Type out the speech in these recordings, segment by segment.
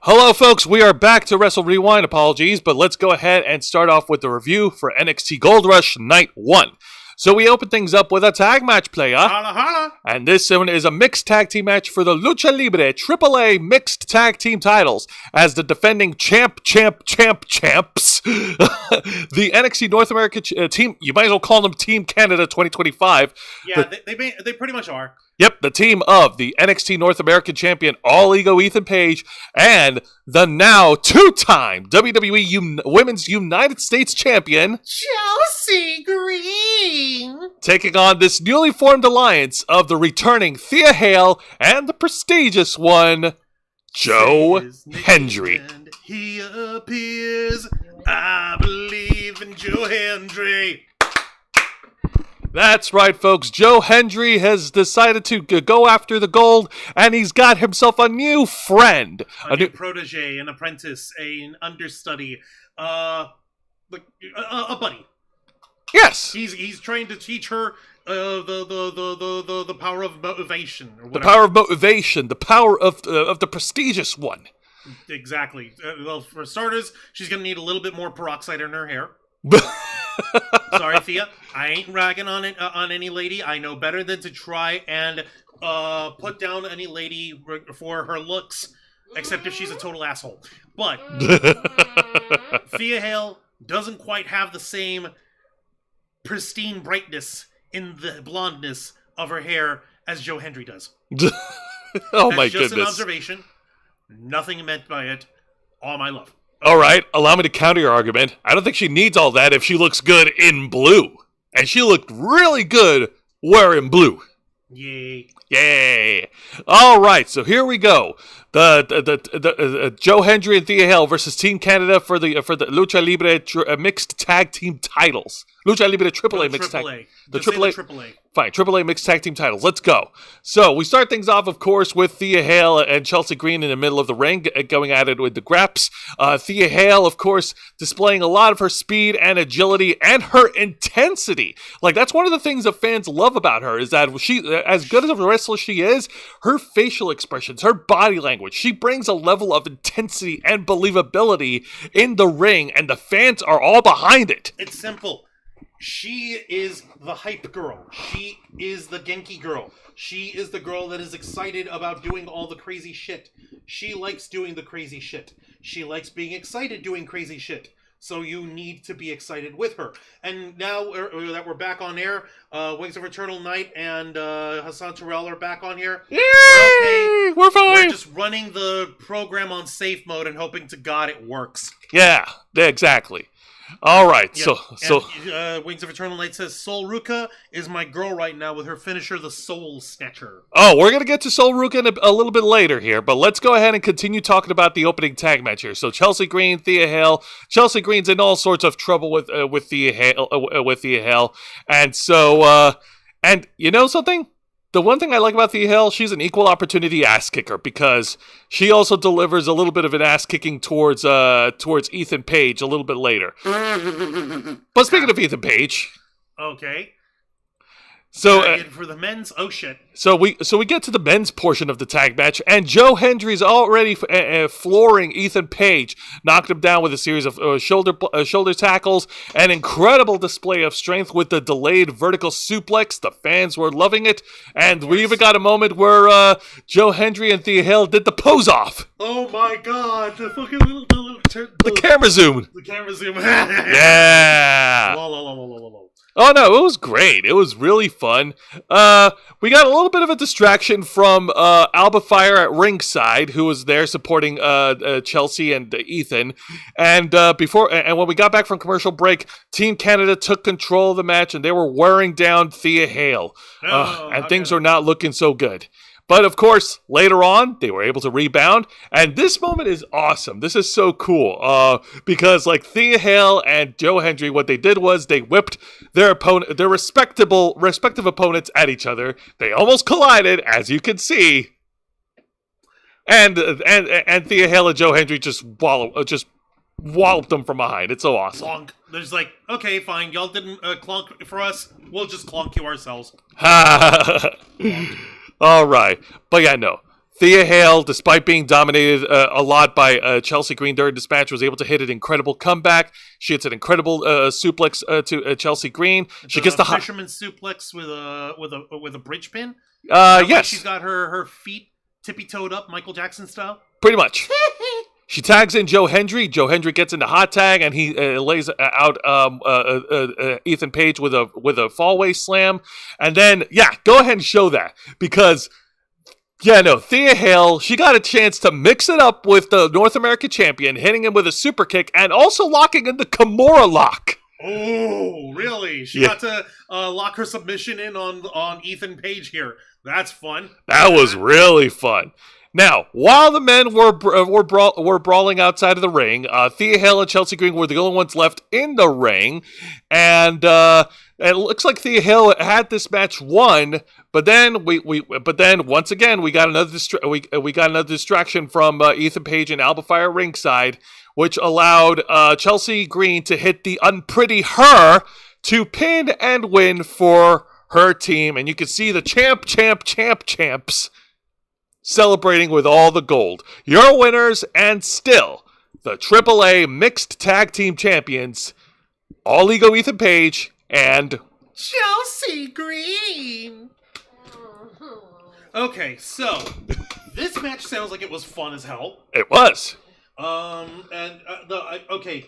Hello, folks. We are back to Wrestle Rewind. Apologies, but let's go ahead and start off with the review for NXT Gold Rush Night 1. So we open things up with a tag match, playa. Holla, holla. And this one is a mixed tag team match for the Lucha Libre AAA mixed tag team titles as the defending champs, the NXT North America team, you might as well call them Team Canada 2025. Yeah, they pretty much are. Yep, the team of the NXT North American champion All Ego Ethan Page and the now two-time WWE Women's United States champion Chelsea Green, taking on this newly formed alliance of the returning Thea Hale and the prestigious one, Joe Hendry. And he appears. I believe in Joe Hendry. That's right, folks. Joe Hendry has decided to go after the gold, and he's got himself a new friend. A new protege, an apprentice, an understudy, a buddy. Yes. He's trying to teach her the power of motivation. Or the power of motivation, the power of the prestigious one. Exactly. Well, for starters, she's going to need a little bit more peroxide in her hair. Sorry, Thea. I ain't ragging on it on any lady. I know better than to try and put down any lady for her looks, except if she's a total asshole. But Thea Hale doesn't quite have the same pristine brightness in the blondness of her hair as Joe Hendry does. Oh my goodness! Just an observation. Nothing meant by it. All my love. All right, allow me to counter your argument. I don't think she needs all that if she looks good in blue. And she looked really good wearing blue. Yay. Yay. All right, so here we go. The Joe Hendry and Thea Hale versus Team Canada for the Lucha Libre mixed tag team titles. Lucha Libre AAA mixed tag. The AAA. Fine, AAA mixed tag team titles. Let's go. So we start things off, of course, with Thea Hale and Chelsea Green in the middle of the ring, going at it with the graps. Thea Hale, of course, displaying a lot of her speed and agility and her intensity. Like, that's one of the things that fans love about her, is that she, as good as a wrestler she is, her facial expressions, her body language, she brings a level of intensity and believability in the ring, and the fans are all behind it. It's simple. She is the hype girl. She is the Genki girl. She is the girl that is excited about doing all the crazy shit. She likes doing the crazy shit. She likes being excited doing crazy shit. So you need to be excited with her. And now that we're back on air, Wings of Eternal Night and Hassan Terrell are back on here. Yay! Okay. We're fine. We're just running the program on safe mode and hoping to God it works. Yeah, exactly. All right, yeah. so Wings of Eternal Night says Sol Ruka is my girl right now with her finisher, the Soul Snatcher. Oh, we're gonna get to Sol Ruka a little bit later here, but let's go ahead and continue talking about the opening tag match here. So Chelsea Green, Thea Hale. Chelsea Green's in all sorts of trouble with Thea Hale, and so and you know something. The one thing I like about Thea Hale, she's an equal opportunity ass kicker because she also delivers a little bit of an ass kicking towards Ethan Page a little bit later. But speaking of Ethan Page, okay. So for the men's, oh shit. So we get to the men's portion of the tag match, and Joe Hendry's already flooring Ethan Page, knocked him down with a series of shoulder tackles, an incredible display of strength with the delayed vertical suplex. The fans were loving it, and we even got a moment where Joe Hendry and Thea Hale did the pose off. Oh my god, the fucking the camera zoom. The camera zoom. Yeah. Oh no, it was great. It was really fun. We got a little bit of a distraction from Alba Fire at ringside, who was there supporting Chelsea and Ethan. And when we got back from commercial break, Team Canada took control of the match, and they were wearing down Thea Hale, and things are not looking so good. But, of course, later on, they were able to rebound. And this moment is awesome. This is so cool. Because, like, Thea Hale and Joe Hendry, what they did was they whipped their respective opponents at each other. They almost collided, as you can see. And Thea Hale and Joe Hendry just walloped them from behind. It's so awesome. Clonk. There's like, okay, fine. Y'all didn't clonk for us. We'll just clonk you ourselves. All right. But yeah, no. Thea Hale, despite being dominated a lot by Chelsea Green during this match, was able to hit an incredible comeback. She hits an incredible suplex to Chelsea Green. She gets the fisherman suplex with a bridge pin. Yes, she's got her feet tippy-toed up, Michael Jackson style. Pretty much. She tags in Joe Hendry. Joe Hendry gets into hot tag, and he lays out Ethan Page with a fallaway slam. And then, go ahead and show that, because Thea Hale, she got a chance to mix it up with the North American champion, hitting him with a super kick, and also locking in the Kimura lock. Oh, really? She got to lock her submission in on Ethan Page here. That's fun. That was really fun. Now, while the men were brawling outside of the ring, Thea Hale and Chelsea Green were the only ones left in the ring, and it looks like Thea Hale had this match won. But then once again we got another distraction from Ethan Page and Alba Fire ringside, which allowed Chelsea Green to hit the unpretty her to pin and win for her team, and you can see the champs celebrating with all the gold. Your winners, and still the AAA Mixed Tag Team Champions, All Ego Ethan Page and Chelsea Green. Okay, so this match sounds like it was fun as hell. It was.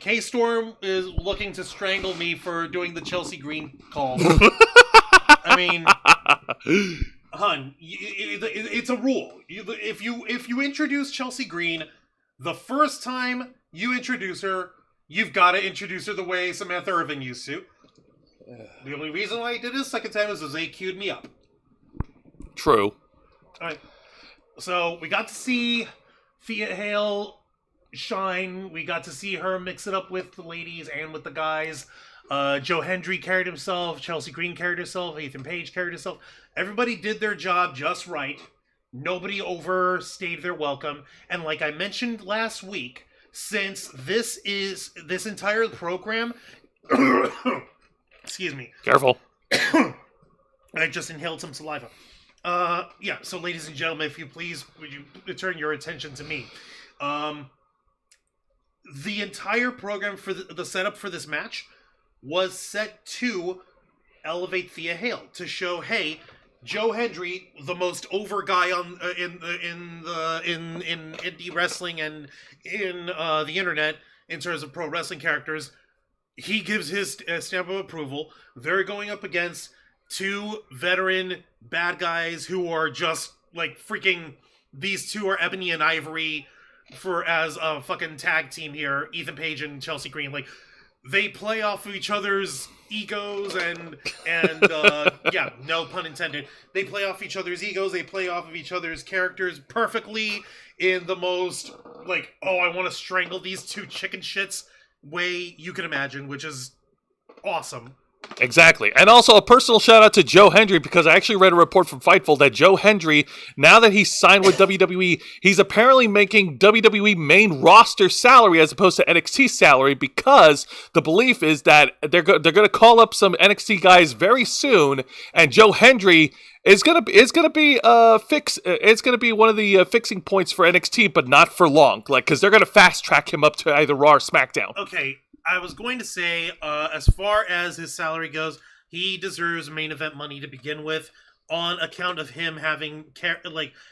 K-Storm is looking to strangle me for doing the Chelsea Green call. I mean, hun, it's a rule. If you introduce Chelsea Green, the first time you introduce her, you've got to introduce her the way Samantha Irvin used to. The only reason why I did it the second time is because they queued me up. True. All right. So we got to see Thea Hale shine. We got to see her mix it up with the ladies and with the guys. Joe Hendry carried himself. Chelsea Green carried herself. Ethan Page carried herself. Everybody did their job just right. Nobody overstayed their welcome. And like I mentioned last week, since this entire program... Excuse me. Careful. I just inhaled some saliva. So ladies and gentlemen, if you please, would you turn your attention to me? The entire program for the setup for this match was set to elevate Thea Hale, to show, hey, Joe Hendry, the most over guy in indie wrestling and in the internet in terms of pro wrestling characters, he gives his stamp of approval. They're going up against two veteran bad guys who are just like freaking. These two are ebony and ivory as a fucking tag team here. Ethan Page and Chelsea Green, like. They play off of each other's egos and no pun intended. They play off each other's egos. They play off of each other's characters perfectly in the most, like, oh, I want to strangle these two chicken shits way you can imagine, which is awesome. Exactly. And also a personal shout out to Joe Hendry, because I actually read a report from Fightful that Joe Hendry, now that he's signed with WWE, he's apparently making WWE main roster salary as opposed to NXT salary, because the belief is that they're going to call up some NXT guys very soon, and Joe Hendry is going to be one of the fixing points for NXT, but not for long, like, because they're going to fast track him up to either Raw or SmackDown. Okay. I was going to say, as far as his salary goes, he deserves main event money to begin with, on account of him having,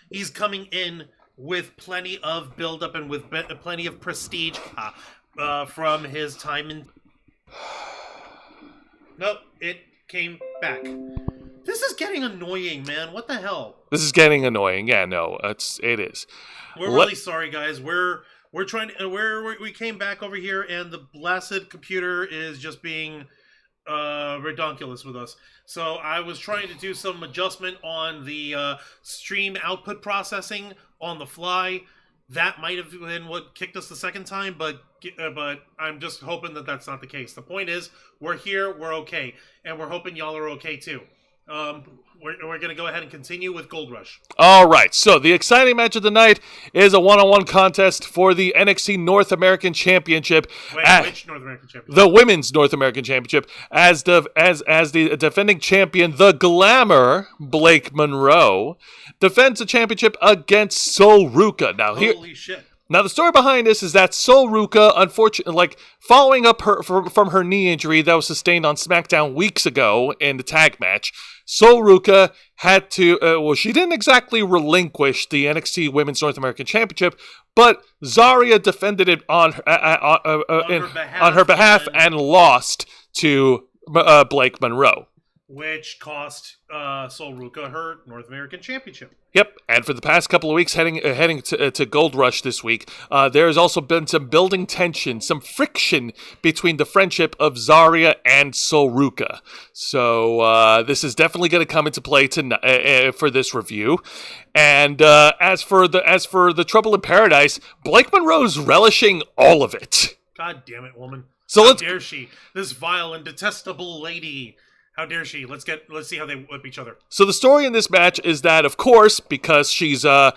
he's coming in with plenty of build-up and with plenty of prestige from his time in... Nope, it came back. This is getting annoying, man. What the hell? This is getting annoying. Yeah, no, it is. We're really sorry, guys. We're trying to, we came back over here, and the blasted computer is just being redonkulous with us. So I was trying to do some adjustment on the stream output processing on the fly. That might have been what kicked us the second time, but I'm just hoping that that's not the case. The point is, we're here, we're okay, and we're hoping y'all are okay too. we're going to go ahead and continue with Gold Rush. All right, so the exciting match of the night is a one-on-one contest for the NXT North American Championship. Wait, which North American Championship? The Women's North American Championship, as the defending champion, the Glamour, Blake Monroe, defends the championship against Sol Ruka. Holy shit. Now, the story behind this is that Sol Ruka, unfortunately, following up from her knee injury that was sustained on SmackDown weeks ago in the tag match, Sol Ruka had to, she didn't exactly relinquish the NXT Women's North American Championship, but Zarya defended it on her behalf and lost to Blake Monroe. Which cost Sol Ruka her North American Championship. Yep, and for the past couple of weeks, heading to Gold Rush this week, there has also been some building tension, some friction between the friendship of Zarya and Sol Ruka. So this is definitely going to come into play tonight for this review. And as for the Trouble in Paradise, Blake Monroe's relishing all of it. God damn it, woman! So How dare she? This vile and detestable lady. How dare she? Let's see how they whip each other. So the story in this match is that, of course, because she's now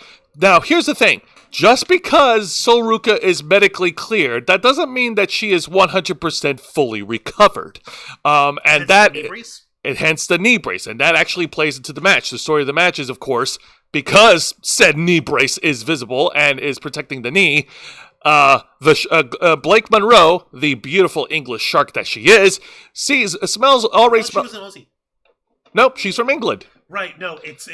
here's the thing. Just because Sol Ruka is medically cleared, that doesn't mean that she is 100% fully recovered. And hence that hence the knee brace, and that actually plays into the match. The story of the match is, of course, because said knee brace is visible and is protecting the knee. Blake Monroe, the beautiful English shark that she is, smells already. She was an Aussie. Nope, she's from England. Right. No, it's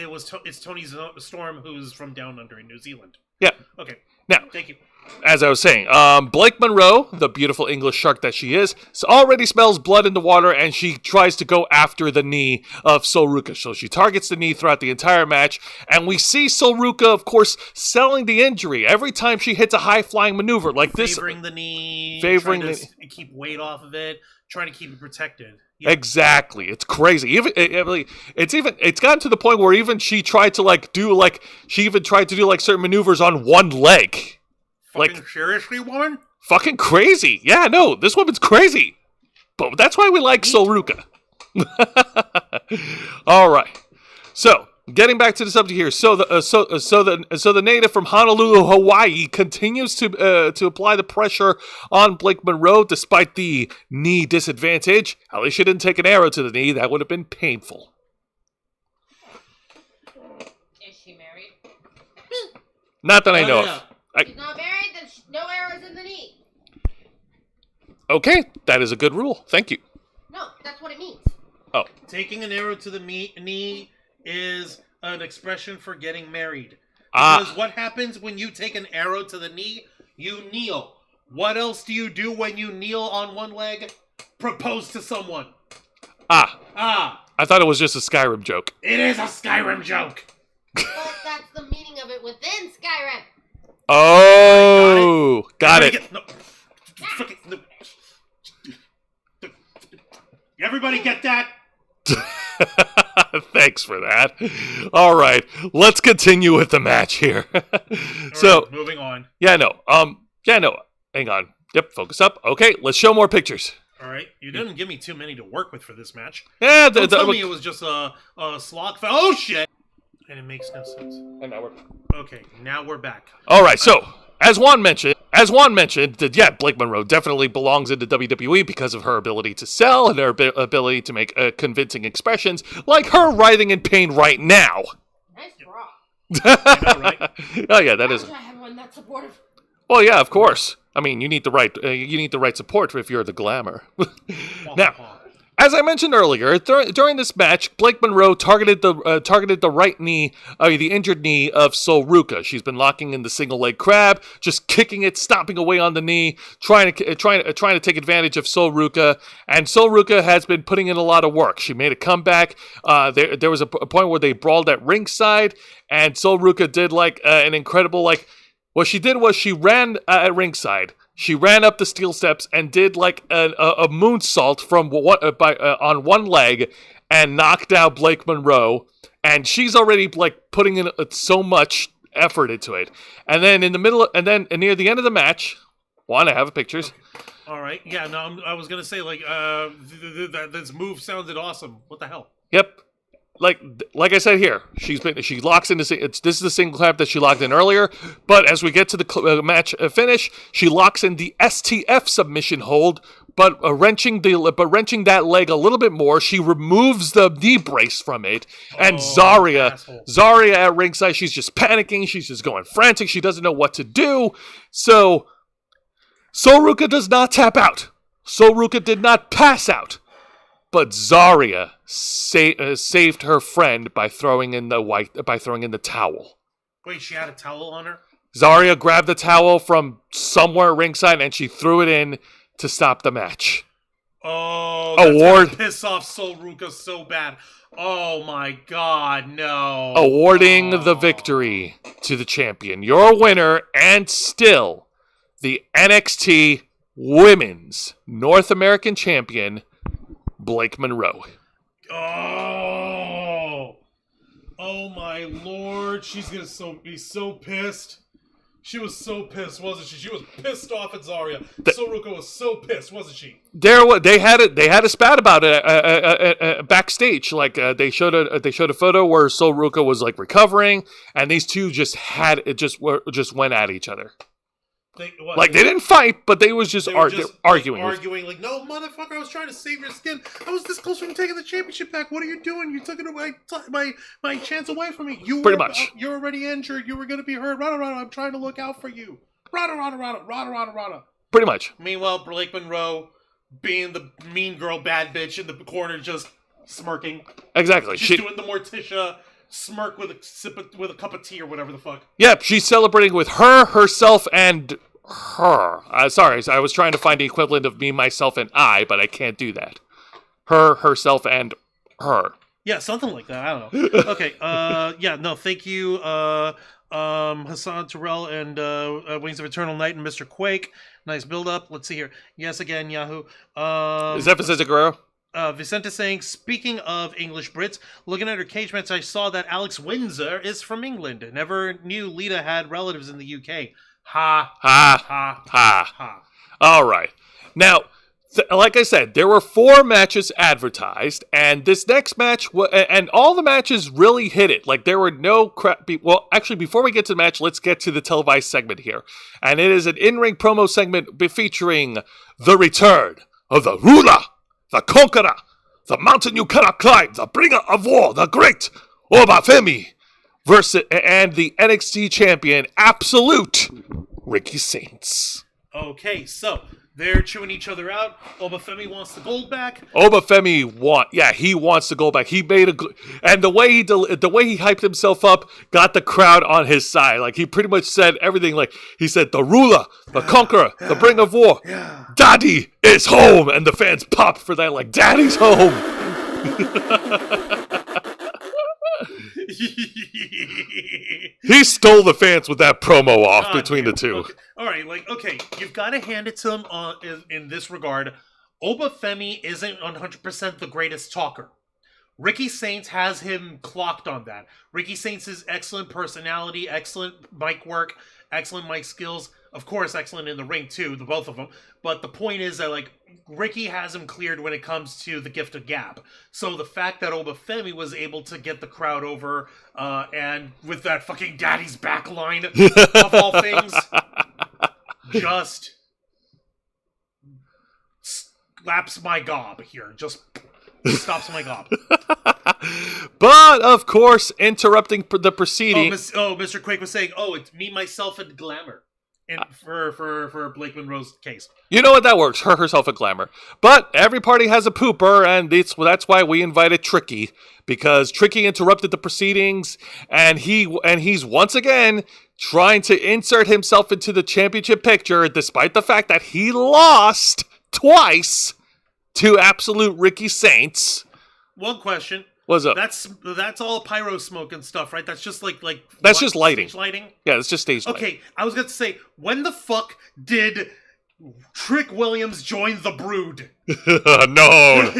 Tony Storm, who's from down under in New Zealand. Yeah. Okay. Now, thank you. As I was saying, Blake Monroe, the beautiful English shark that she is, already smells blood in the water, and she tries to go after the knee of Sol Ruka. So she targets the knee throughout the entire match, and we see Sol Ruka, of course, selling the injury every time she hits a high-flying maneuver like this. Favoring the knee, trying to keep weight off of it, trying to keep it protected. Yeah. Exactly, it's crazy. It's gotten to the point where even she tried to do certain maneuvers on one leg. Fucking seriously, woman? Fucking crazy. Yeah, no, this woman's crazy. But that's why we like Sol Ruka. All right. So, getting back to the subject here. So the native from Honolulu, Hawaii, continues to apply the pressure on Blake Monroe despite the knee disadvantage. At least she didn't take an arrow to the knee. That would have been painful. Is she married? Not that I know of. She's not married, then no arrows in the knee. Okay, that is a good rule. Thank you. No, that's what it means. Oh. Taking an arrow to the knee is an expression for getting married. Because what happens when you take an arrow to the knee? You kneel. What else do you do when you kneel on one leg? Propose to someone. I thought it was just a Skyrim joke. It is a Skyrim joke. But that's the meaning of it within Skyrim. Oh, got it. Everybody get that? Thanks for that. All right, let's continue with the match here. So, right, moving on. Yeah, no. Hang on. Yep, focus up. Okay, let's show more pictures. All right, you didn't give me too many to work with for this match. Yeah, tell me it was just a slog. Oh shit! And it makes no sense. And now now we're back. All right, so as Juan mentioned, Blake Monroe definitely belongs in the WWE because of her ability to sell and her ability to make convincing expressions, like her writhing in pain right now. Nice bra. I know, right? Oh yeah, that is. I have one that's supportive. Well, yeah, of course. I mean, you need the right support if you're the Glamour. Now, as I mentioned earlier, during this match, Blake Monroe targeted the right knee, the injured knee of Sol Ruka. She's been locking in the single leg crab, just kicking it, stomping away on the knee, trying to take advantage of Sol Ruka. And Sol Ruka has been putting in a lot of work. She made a comeback. There was a point where they brawled at ringside, and Sol Ruka did an incredible What she did was she ran at ringside. She ran up the steel steps and did a moonsault on one leg and knocked out Blake Monroe. And she's already putting in so much effort into it. And then near the end of the match, I have pictures. All right. Yeah. No, I was gonna say this move sounded awesome. What the hell? Yep. like I said here, she locks into this is the single clamp that she locked in earlier. But as we get to the match finish, she locks in the STF submission hold. But wrenching that leg a little bit more, she removes the knee brace from it, and Zarya at ringside, she's just panicking, she's just going frantic, she doesn't know what to do. So Sol Ruca does not tap out. Sol Ruca did not pass out. But Zarya saved her friend by throwing in the towel. Wait, she had a towel on her? Zarya grabbed the towel from somewhere ringside and she threw it in to stop the match. Oh, that's gonna piss off Sol Ruca so bad. Oh my God, no. Awarding the victory to the champion. Your winner and still the NXT Women's North American Champion, Blake Monroe. Oh my Lord, she's gonna be so pissed. She was so pissed, wasn't she? She was pissed off at Zarya. Sol Ruca was so pissed, wasn't she? They had a spat about it backstage. Like they showed a photo where Sol Ruca was like recovering, and these two just went at each other. They didn't fight, but they were just arguing. Like, no, motherfucker, I was trying to save your skin. I was this close from taking the championship back. What are you doing? You took it my chance away from me. You're already injured. You were going to be hurt. Rada, rada, I'm trying to look out for you. Rada, rada, rada, rada, rada, rada. Pretty much. Meanwhile, Blake Monroe, being the mean girl, bad bitch in the corner, just smirking. Exactly. She's doing the Morticia smirk with a cup of tea or whatever the fuck. Yep, she's celebrating with herself, and her. Sorry, I was trying to find the equivalent of me, myself, and I, but I can't do that. Herself, and her. Yeah, something like that. I don't know. Okay. Thank you, Hassan Terrell and Wings of Eternal Night and Mr. Quake. Nice build-up. Let's see here. Yes, again, Yahoo. Is that Vicente Guerrero? Vicente saying, speaking of English Brits, looking at her cage match, I saw that Alex Windsor is from England. Never knew Lita had relatives in the UK. Ha, ha, ha, ha, ha. All right. Now, like I said, there were 4 matches advertised, and this next match, and all the matches really hit it. Like, there were no crap. Well, actually, before we get to the match, let's get to the televised segment here. And it is an in-ring promo segment featuring the return of the ruler, the conqueror, the mountain you cannot climb, the bringer of war, the great Obafemi, and the NXT champion, Absolute Ricky Saints. Okay, so they're chewing each other out. Obafemi wants the gold back. He wants the gold back. He made and the way he hyped himself up got the crowd on his side. Like, he pretty much said everything. Like, he said, the ruler, the conqueror, the bringer of war, Daddy is home, and the fans popped for that. Like, Daddy's home. He stole the fans with that promo off between the two. Okay. All right, you've got to hand it to him in this regard. Obafemi isn't 100% the greatest talker. Ricky Saints has him clocked on that. Ricky Saints' excellent personality, excellent mic work, excellent mic skills. Of course, excellent in the ring too, the both of them. But the point is that Ricky has him cleared when it comes to the gift of gab. So the fact that Obafemi was able to get the crowd over, and with that fucking daddy's back line of all things, just slaps my gob here. Just stops my gob. But of course, interrupting the proceeding. Mr. Quake was saying, it's me, myself, and glamour. And for Blake Monroe's case. You know what, that works. Herself and glamour. But every party has a pooper, and that's why we invited Tricky, because Tricky interrupted the proceedings, and he's once again trying to insert himself into the championship picture, despite the fact that he lost twice to Absolute Ricky Saints. One question. What's up? That's all pyro smoke and stuff, right? That's just that's just lighting. Stage lighting? Yeah, it's just stage lighting. Okay, I was going to say, when the fuck did Trick Williams joined the Brood. No.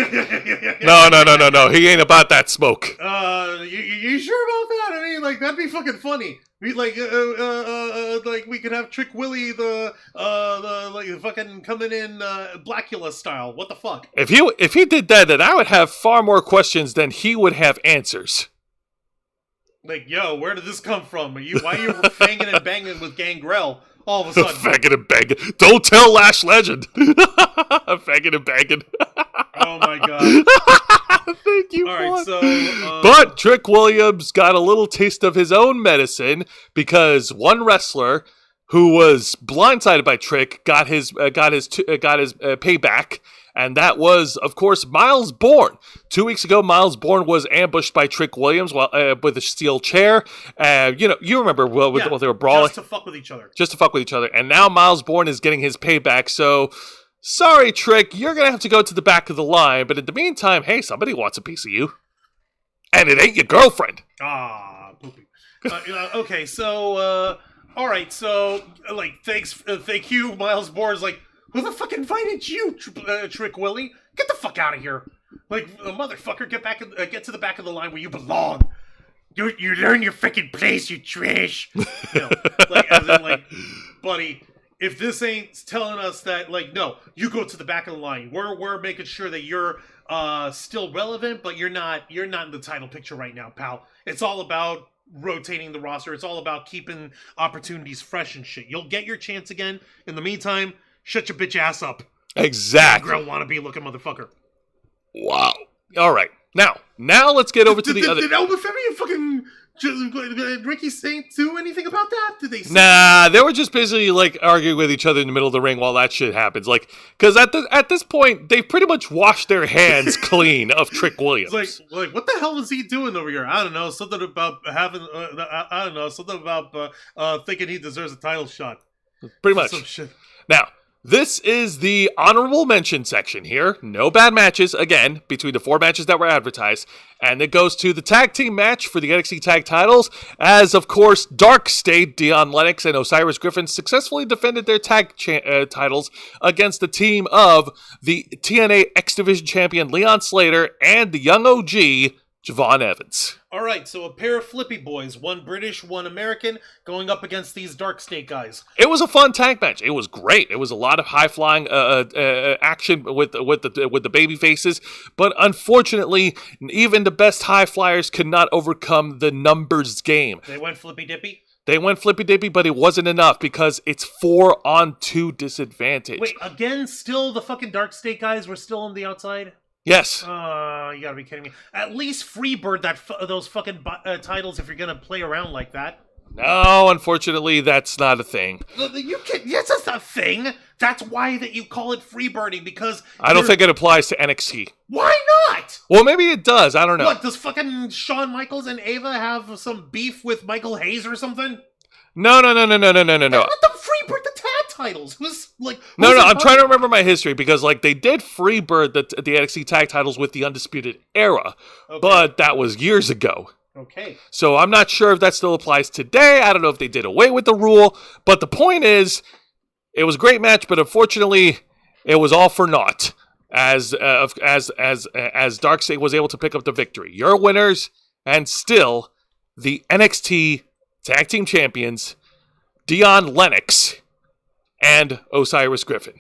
No. He ain't about that smoke. You sure about that? I mean, like, that'd be fucking funny. Like we could have Trick Willie the fucking coming in Blackula style. What the fuck? If he did that, then I would have far more questions than he would have answers. Like, yo, where did this come from? Why are you fanging and banging with Gangrel all of a sudden? Fanging and banging. Don't tell Lash Legend. Fanging and banging. Oh my god. Thank you. All right, so but Trick Williams got a little taste of his own medicine because one wrestler who was blindsided by Trick got his payback, and that was, of course, Miles Bourne. 2 weeks ago, Miles Bourne was ambushed by Trick Williams with a steel chair. You remember while they were brawling, just to fuck with each other. And now Miles Bourne is getting his payback. So, sorry, Trick, you're gonna have to go to the back of the line. But in the meantime, hey, somebody wants a piece of you, and it ain't your girlfriend. Ah, poopy. Okay, so all right, so like, thank you, Miles Bourne's like, who the fuck invited you, Trick Willie? Get the fuck out of here! Like, motherfucker, get to the back of the line where you belong. You learn your freaking place, you trash. As in, like, buddy, if this ain't telling us that, like, no, you go to the back of the line. We're making sure that you're still relevant, but you're not in the title picture right now, pal. It's all about rotating the roster. It's all about keeping opportunities fresh and shit. You'll get your chance again. In the meantime, shut your bitch ass up. Exactly. Girl wannabe looking motherfucker. Wow. All right. Now let's get over to the other. Did Elba Femi and fucking Ricky Saint do anything about that? Did they? Nah, they were just basically like arguing with each other in the middle of the ring while that shit happens. Like, because at this point, they pretty much washed their hands clean of Trick Williams. Like, what the hell is he doing over here? I don't know. Something about having. I don't know. Something about thinking he deserves a title shot. Pretty much. Some shit. Now, this is the honorable mention section here. No bad matches, again, between the 4 matches that were advertised. And it goes to the tag team match for the NXT tag titles, as, of course, Dark State, Dion Lennox, and Osiris Griffin successfully defended their tag titles against the team of the TNA X Division champion Leon Slater and the young OG, Javon Evans. All right, so a pair of flippy boys, one British, one American, going up against these Dark State guys. It was a fun tag match. It was great. It was a lot of high flying action with the baby faces, but unfortunately, even the best high flyers could not overcome the numbers game. They went flippy dippy. But it wasn't enough because it's 4-on-2 disadvantage. Wait, again, still the fucking Dark State guys were still on the outside? Yes. You gotta be kidding me. At least freebird those fucking titles if you're gonna play around like that. No, unfortunately, that's not a thing. Yes, that's a thing. That's why that you call it freebirding, because I don't think it applies to NXT. Why not? Well, maybe it does. I don't know. What, does fucking Shawn Michaels and Ava have some beef with Michael Hayes or something? No. Let them freebird the tag titles. I'm trying to remember my history because they did freebird the NXT tag titles with the Undisputed Era, but that was years ago. Okay. So I'm not sure if that still applies today. I don't know if they did away with the rule, but the point is, it was a great match, but unfortunately, it was all for naught. As Dark State was able to pick up the victory. Your winners, and still the NXT Tag Team Champions, Dion Lennox and Osiris Griffin.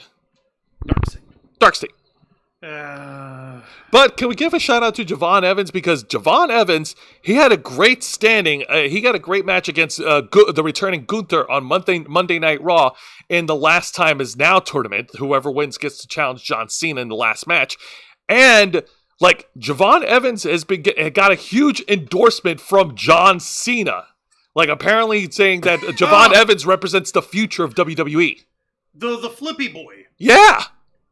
Dark State. But can we give a shout out to Javon Evans, because Javon Evans, he had a great standing. He got a great match against the returning Gunther on Monday Night Raw in the Last Time Is Now tournament. Whoever wins gets to challenge John Cena in the last match, and Javon Evans has got a huge endorsement from John Cena. Apparently saying that Javon Evans represents the future of WWE. The flippy boy. Yeah.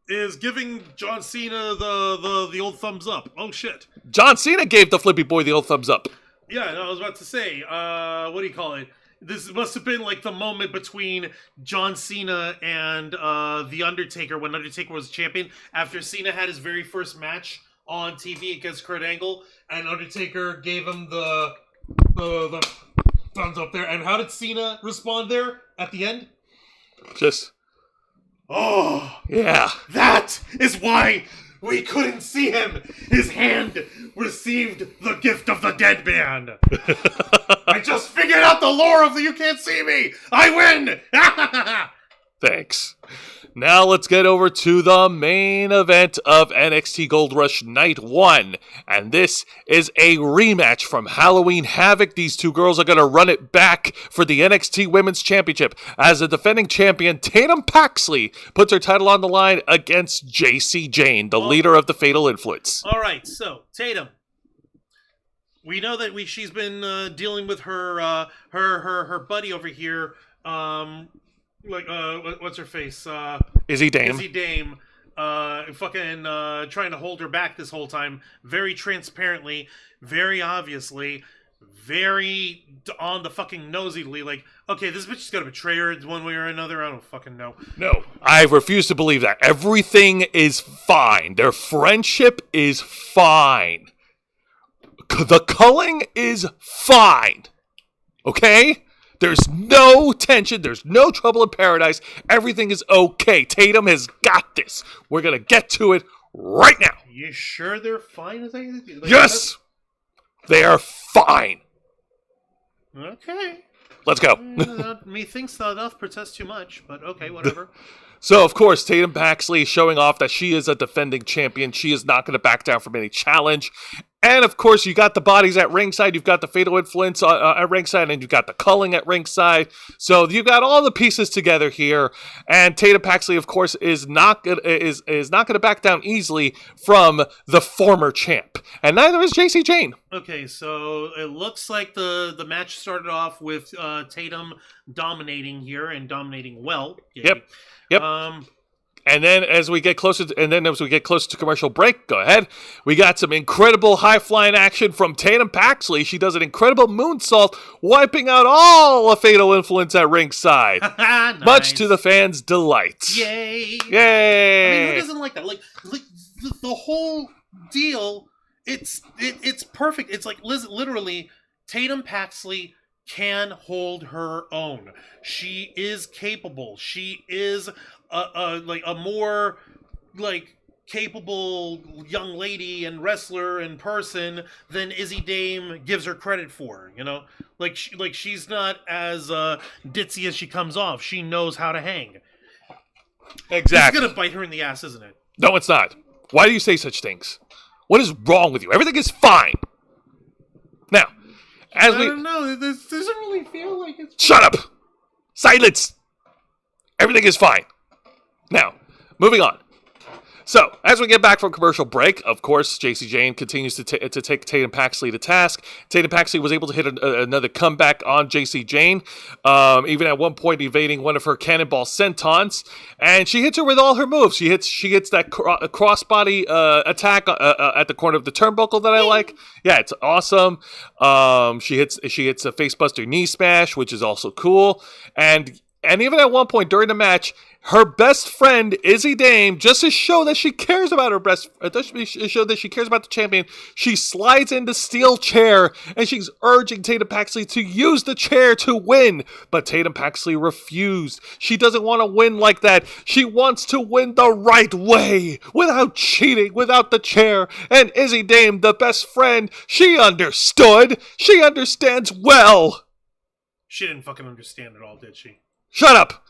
Is giving John Cena the old thumbs up. Oh, shit. John Cena gave the flippy boy the old thumbs up. Yeah, no, I was about to say, what do you call it? This must have been the moment between John Cena and The Undertaker when Undertaker was champion, after Cena had his very first match on TV against Kurt Angle, and Undertaker gave him the thumbs up there. And how did Cena respond there at the end? Just, Oh, Yeah. that is why we couldn't see him. His hand received the gift of the dead man. I just figured out the lore of the You Can't See Me. I win. Thanks. Now let's get over to the main event of NXT Gold Rush Night 1. And this is a rematch from Halloween Havoc. These two girls are going to run it back for the NXT Women's Championship as the defending champion Tatum Paxley puts her title on the line against JC Jane, the leader of the Fatal Influence. All right, so Tatum. We know that she's been dealing with her buddy over here, what's her face? Izzy Dame. Izzy Dame, trying to hold her back this whole time. Very transparently, very obviously, very on the fucking nosily. Like, okay, this bitch is gonna betray her one way or another. I don't fucking know. No, I refuse to believe that. Everything is fine. Their friendship is fine. The culling is fine. Okay? There's no tension. There's no trouble in paradise. Everything is okay. Tatum has got this. We're going to get to it right now. You sure they're fine? Yes! They are fine. Okay. Let's go. Methinks that doth protest too much, but okay, whatever. So, of course, Tatum Paxley is showing off that she is a defending champion. She is not going to back down from any challenge. And, of course, you got the bodies at ringside. You've got the Fatal Influence at ringside, and you've got the culling at ringside. So you got all the pieces together here. And Tatum Paxley, of course, is not going to back down easily from the former champ. And neither is JC Jane. Okay, so it looks like the match started off with Tatum dominating here and dominating well. Yep. And then as we get closer to commercial break, go ahead. We got some incredible high-flying action from Tatum Paxley. She does an incredible moonsault, wiping out all the Fatal Influence at ringside. Nice. Much to the fans' delight. Yay! Yay! I mean, who doesn't like that? Like the whole deal. It's perfect. It's like literally Tatum Paxley can hold her own. She is capable. She is a more capable young lady and wrestler and person than Izzy Dame gives her credit for. You know, she's not as ditzy as she comes off. She knows how to hang. Exactly. It's gonna bite her in the ass, isn't it? No, it's not. Why do you say such things? What is wrong with you? Everything is fine. Now, I don't know. This doesn't really feel like it's... Shut up! Silence! Everything is fine. Now, moving on. So, as we get back from commercial break, of course, JC Jane continues to take Tatum Paxley to task. Tatum Paxley was able to hit another comeback on JC Jane, even at one point evading one of her cannonball sentons, and she hits her with all her moves. She hits that crossbody attack at the corner of the turnbuckle that I like. Yeah, it's awesome. She hits a facebuster knee smash, which is also cool, and even at one point during the match, her best friend, Izzy Dame, just to show that she cares about show that she cares about the champion, she slides in the steel chair, and she's urging Tatum Paxley to use the chair to win. But Tatum Paxley refused. She doesn't want to win like that. She wants to win the right way, without cheating, without the chair. And Izzy Dame, the best friend, she understood. She understands well. She didn't fucking understand at all, did she? Shut up!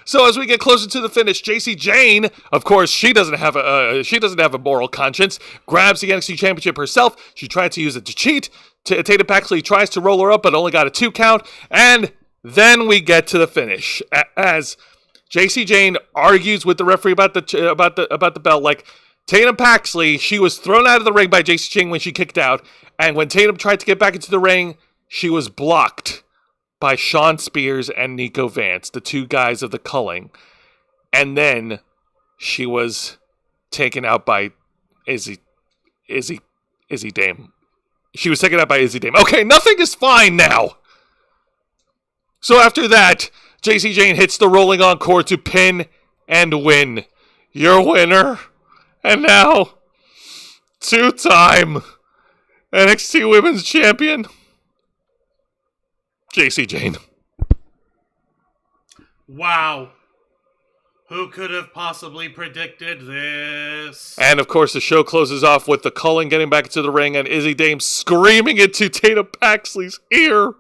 So as we get closer to the finish, JC Jane, of course, she doesn't have a moral conscience, grabs the NXT Championship herself. She tried to use it to cheat. Tatum Paxley tries to roll her up, but only got a 2 count. And then we get to the finish as JC Jane argues with the referee about the belt. Like, Tatum Paxley, she was thrown out of the ring by JC Jane when she kicked out, and when Tatum tried to get back into the ring, she was blocked by Sean Spears and Nico Vance, the two guys of the culling. And then she was taken out by Izzy Dame. She was taken out by Izzy Dame. Okay, nothing is fine now. So after that, JC Jane hits the rolling encore to pin and win. Your winner. And now, 2-time NXT Women's Champion, JC Jane. Wow. Who could have possibly predicted this? And, of course, the show closes off with the Cullen getting back into the ring and Izzy Dame screaming into Tatum Paxley's ear.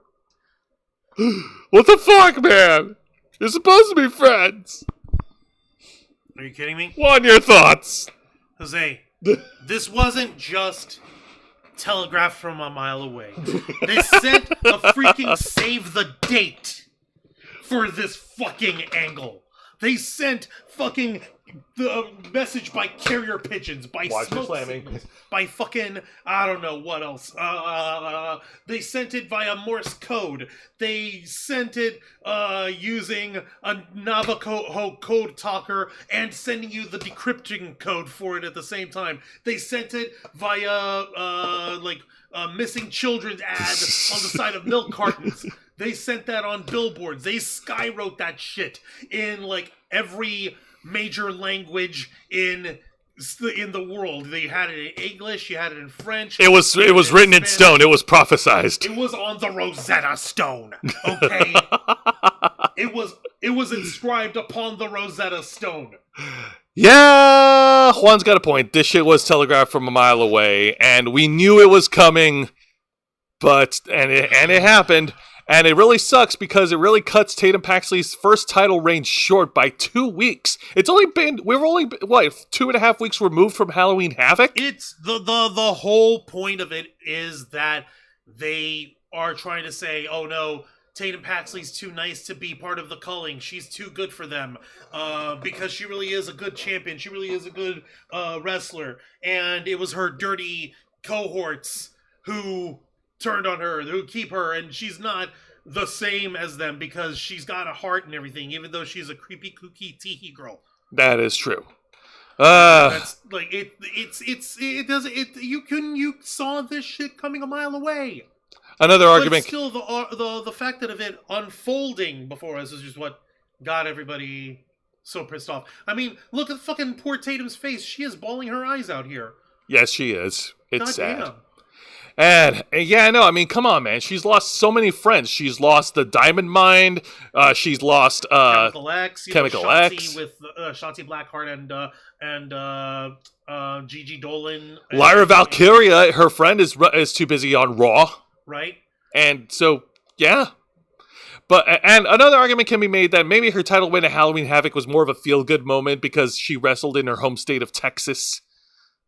What the fuck, man? You're supposed to be friends. Are you kidding me? What are your thoughts? Jose, this wasn't just telegraphed from a mile away. They sent a freaking save the date for this fucking angle. They sent fucking the message by carrier pigeons, by smoke signals, by fucking, I don't know what else. They sent it via Morse code. They sent it using a Navajo code talker and sending you the decrypting code for it at the same time. They sent it via missing children's ad on the side of milk cartons. They sent that on billboards. They skywrote that shit in like every major language in the world. They had it in English. You had it in French. It was written in stone. It was prophesized. It was on the Rosetta Stone. Okay. It was inscribed upon the Rosetta Stone. Yeah, Juan's got a point. This shit was telegraphed from a mile away, and we knew it was coming, but it happened. And it really sucks because it really cuts Tatum Paxley's first title reign short by 2 weeks. We're only 2.5 weeks removed from Halloween Havoc? It's the whole point of it is that they are trying to say, oh no, Tatum Paxley's too nice to be part of the culling. She's too good for them because she really is a good champion. She really is a good wrestler. And it was her dirty cohorts who turned on her, who keep her, and she's not the same as them because she's got a heart and everything, even though she's a creepy, kooky, teehee girl. That is true. That's like you saw this shit coming a mile away. Another argument. But still, the fact that of it unfolding before us is just what got everybody so pissed off. I mean, look at fucking poor Tatum's face. She is bawling her eyes out here. Yes, she is. It's God sad. Damn. And yeah, no, I mean, come on, man. She's lost so many friends. She's lost the Diamond Mind. She's lost Chemical X. Chemical X with Shotzi Blackheart and Gigi Dolan. Lyra Valkyria, her friend, is too busy on Raw. Right. And so, yeah. And another argument can be made that maybe her title win at Halloween Havoc was more of a feel-good moment because she wrestled in her home state of Texas.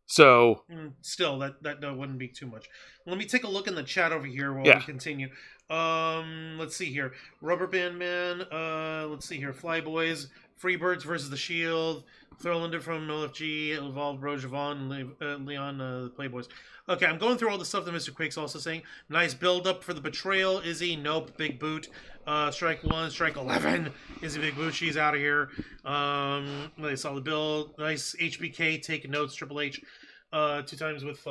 So still, that wouldn't be too much. Let me take a look in the chat over here while we continue. Let's see here. Rubber Band Man. Let's see here. Flyboys. Freebirds versus the Shield. Thurlander from LFG. Evolved. Rose Javon. Leon. The Playboys. Okay, I'm going through all the stuff that Mr. Quake's also saying. Nice build up for the betrayal. Izzy. Nope. Big boot. Strike 1. Strike 11. Izzy Big Boot. She's out of here. Nice solid build. Nice HBK. Take notes. Triple H. 2 times with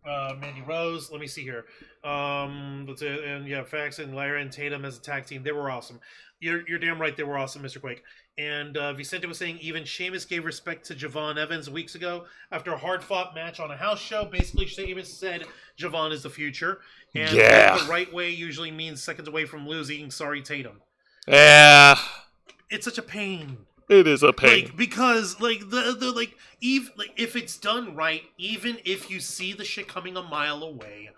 Mandy Rose. Let me see here. Fax and Lyra and Tatum as a tag team. They were awesome. You're damn right they were awesome, Mr. Quake. And Vicente was saying even Sheamus gave respect to Javon Evans weeks ago after a hard-fought match on a house show. Basically, Sheamus said Javon is the future. And the right way usually means seconds away from losing. Sorry, Tatum. Yeah. It's such a pain. It is a pain. Because if it's done right, even if you see the shit coming a mile away,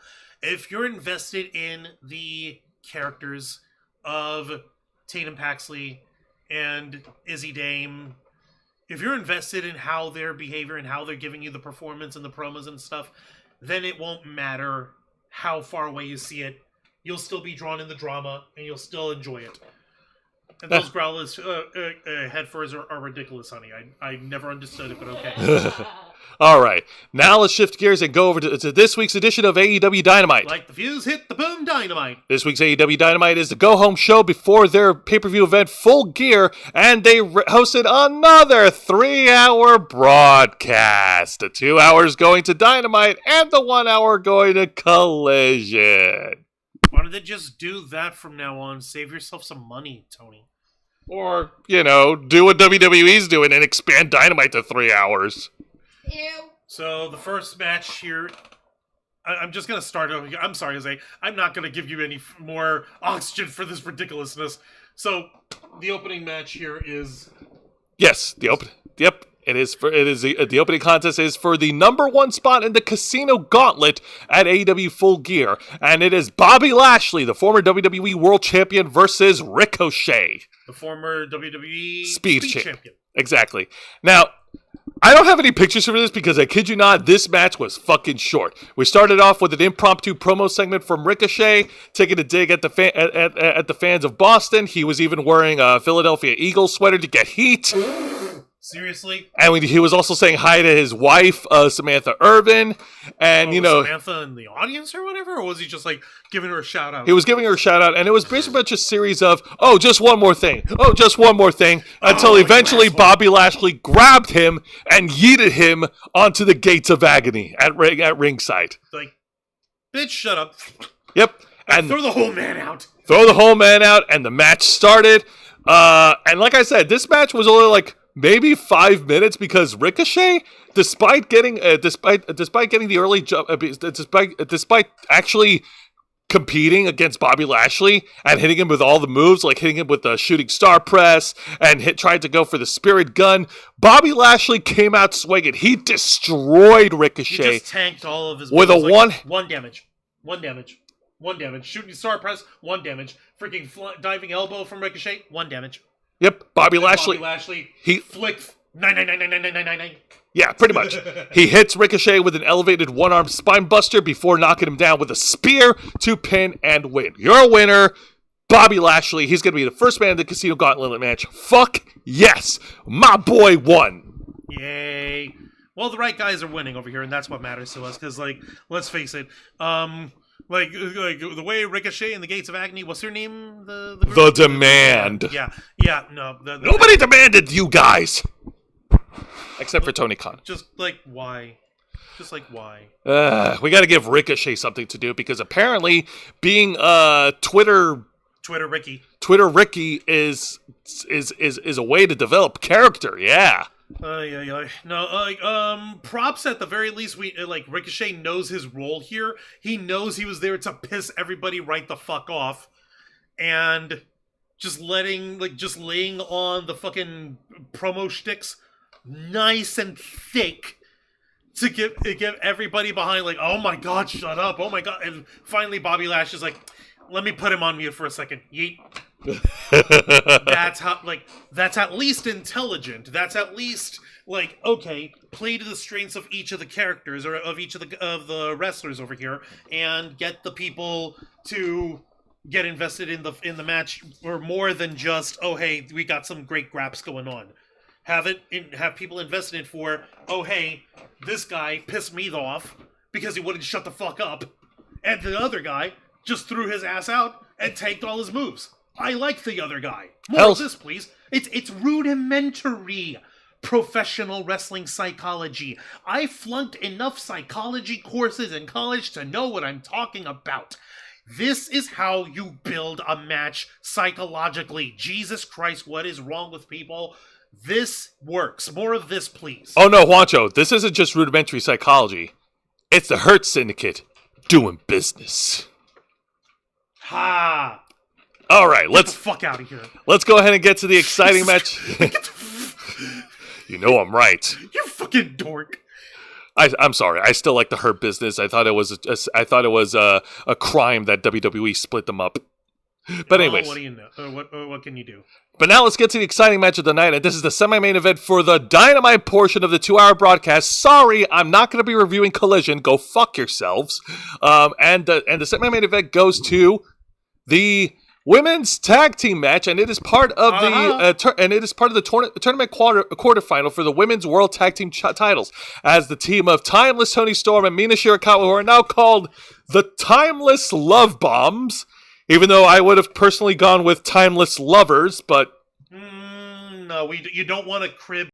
if you're invested in the characters of Tatum Paxley and Izzy Dame, if you're invested in how their behavior and how they're giving you the performance and the promos and stuff, then it won't matter how far away you see it. You'll still be drawn in the drama and you'll still enjoy it. And those growlers head furs are ridiculous, honey. I never understood it, but okay. All right. Now let's shift gears and go over to this week's edition of AEW Dynamite. Like the fuse hit the boom dynamite. This week's AEW Dynamite is the go-home show before their pay-per-view event Full Gear, and they hosted another 3-hour broadcast. The 2 hours going to Dynamite and the 1 hour going to Collision. Why don't they just do that from now on? Save yourself some money, Tony. Or, do what WWE's doing and expand Dynamite to 3 hours. Ew. So, the first match here, I'm just going to start over here. I'm sorry, Jose. I'm not going to give you any more oxygen for this ridiculousness. So, the opening match here is Yes, Yep, the opening contest is for the number 1 spot in the Casino Gauntlet at AEW Full Gear, and it is Bobby Lashley, the former WWE World Champion, versus Ricochet, the former WWE Speed Champion. Exactly. Now, I don't have any pictures for this because I kid you not, this match was fucking short. We started off with an impromptu promo segment from Ricochet, taking a dig at the fans of Boston. He was even wearing a Philadelphia Eagles sweater to get heat. Seriously? And he was also saying hi to his wife, Samantha Irvin. And, was Samantha in the audience or whatever? Or was he just, like, giving her a shout-out? He was giving her a shout-out, and it was basically just a series of, just one more thing. Oh, just one more thing. Until eventually Bobby Lashley grabbed him and yeeted him onto the gates of agony at ringside. Like, bitch, shut up. Yep. And throw the whole man out. Throw the whole man out, and the match started. And like I said, this match was only, like, maybe 5 minutes because Ricochet, despite getting the early jump, despite actually competing against Bobby Lashley and hitting him with all the moves, like hitting him with the shooting star press and tried to go for the spirit gun, Bobby Lashley came out swinging. He destroyed Ricochet. He just tanked all of his with moves, one damage. Shooting star press, 1 damage. Freaking diving elbow from Ricochet, 1 damage. Yep, Bobby Lashley. He flicked 9. Yeah, pretty much. He hits Ricochet with an elevated one-arm spine buster before knocking him down with a spear to pin and win. Your winner, Bobby Lashley. He's going to be the first man in the Casino Gauntlet match. Fuck yes, my boy won. Yay. Well, the right guys are winning over here, and that's what matters to us. Because, like, let's face it, like the way Ricochet and the Gates of Agony, what's her name? The Demand. Yeah, no. Nobody demanded you guys. Except for Tony Khan. Just like, why? We got to give Ricochet something to do because apparently being Twitter Ricky is a way to develop character, yeah. No, props at the very least. Ricochet knows his role here. He knows he was there to piss everybody right the fuck off, and just laying on the fucking promo shticks, nice and thick, to give everybody behind like, oh my god, shut up, oh my god, and finally Bobby Lash is like, let me put him on mute for a second. Yeet. That's at least intelligent. That's at least okay, play to the strengths of each of the characters or of each of the wrestlers over here and get the people to get invested in the match or more than just, oh hey, we got some great graps going on. Have people invested in for, oh hey, this guy pissed me off because he wouldn't shut the fuck up, and the other guy just threw his ass out and tanked all his moves. I like the other guy. More of this, please. It's rudimentary professional wrestling psychology. I flunked enough psychology courses in college to know what I'm talking about. This is how you build a match psychologically. Jesus Christ, what is wrong with people? This works. More of this, please. Oh no, Juancho, this isn't just rudimentary psychology. It's the Hurt Syndicate doing business. Ha! All right, Get the fuck out of here. Let's go ahead and get to the exciting match. You know I'm right. You fucking dork. I'm sorry. I still like the Hurt Business. I thought it was a crime that WWE split them up. But anyways, what do you know? What can you do? But now let's get to the exciting match of the night, and this is the semi-main event for the Dynamite portion of the 2-hour broadcast. Sorry, I'm not going to be reviewing Collision. Go fuck yourselves. And the semi-main event goes to the women's tag team match, and it is part of the tournament quarterfinal for the women's world tag team titles, as the team of Timeless Toni Storm and Mina Shirakawa, who are now called the Timeless Love Bombs, even though I would have personally gone with Timeless Lovers, but no, you don't want to crib